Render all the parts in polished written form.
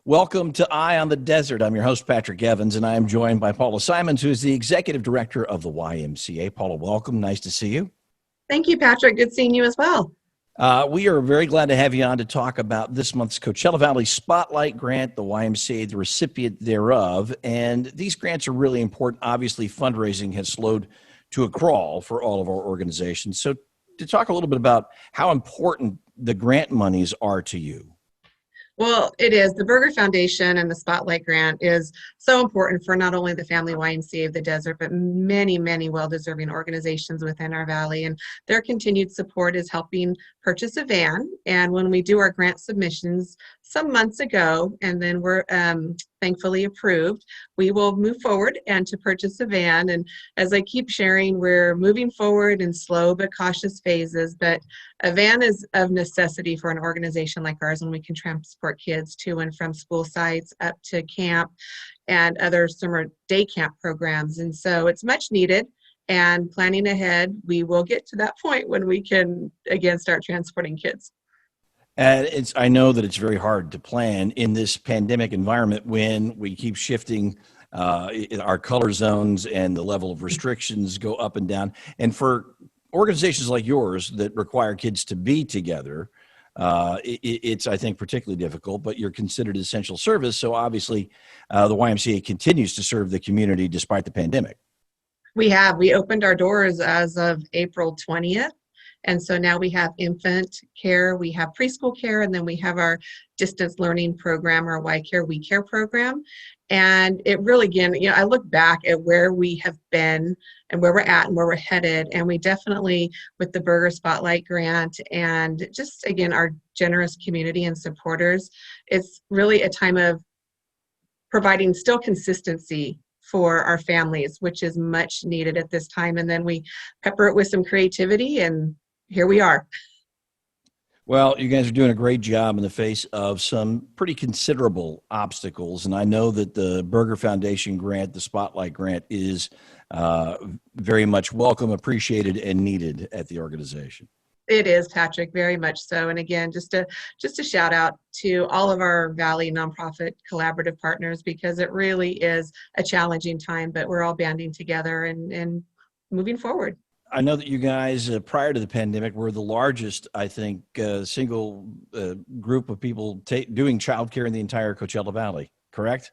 Welcome to Eye on the Desert. I'm your host, Patrick Evans, and I am joined by Paula Simons, who is the Executive Director of the YMCA. Paula, welcome. Nice to see you. Thank you, Patrick. Good seeing you as well. We are very glad to have you on to talk about this month's Coachella Valley Spotlight Grant, the YMCA, the recipient thereof. And these grants are really important. Obviously, fundraising has slowed to a crawl for all of our organizations. So to talk a little bit about how important the grant monies are to you. Well, it is. The Berger Foundation and the Spotlight Grant is so important for not only the Family YMCA of the Desert, but many, many well-deserving organizations within our valley. And their continued support is helping purchase a van. And when we do our grant submissions some months ago, and then we're thankfully approved, we will move forward and to purchase a van. And as I keep sharing, we're moving forward in slow but cautious phases, but a van is of necessity for an organization like ours, and we can transport kids to and from school sites up to camp and other summer day camp programs. And so it's much needed, and planning ahead, we will get to that point when we can again start transporting kids. And I know that it's very hard to plan in this pandemic environment when we keep shifting our color zones and the level of restrictions go up and down. And for organizations like yours that require kids to be together, it's, I think, particularly difficult, but you're considered essential service. So obviously the YMCA continues to serve the community despite the pandemic. We opened our doors as of April 20th. And so now we have infant care, we have preschool care, and then we have our distance learning program, our Y Care, We Care program. And it really, again, I look back at where we have been and where we're at and where we're headed. And we definitely, with the Berger Spotlight Grant and just, again, our generous community and supporters, it's really a time of providing still consistency for our families, which is much needed at this time. And then we pepper it with some creativity, and here we are. Well, you guys are doing a great job in the face of some pretty considerable obstacles. And I know that the Berger Foundation grant, the Spotlight Grant, is very much welcome, appreciated, and needed at the organization. It is, Patrick, very much so. And again, just a shout out to all of our Valley nonprofit collaborative partners, because it really is a challenging time, but we're all banding together and moving forward. I know that you guys, prior to the pandemic, were the largest, I think, single group of people doing childcare in the entire Coachella Valley, correct?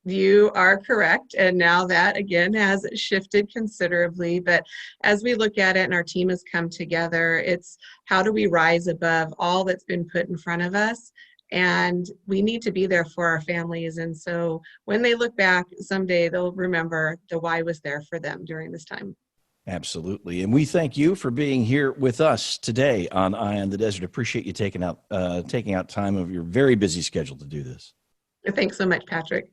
You are correct. And now that, again, has shifted considerably. But as we look at it and our team has come together, it's how do we rise above all that's been put in front of us? And we need to be there for our families. And so when they look back someday, they'll remember the why was there for them during this time. Absolutely. And we thank you for being here with us today on Eye on the Desert. Appreciate you taking out time of your very busy schedule to do this. Thanks so much, Patrick.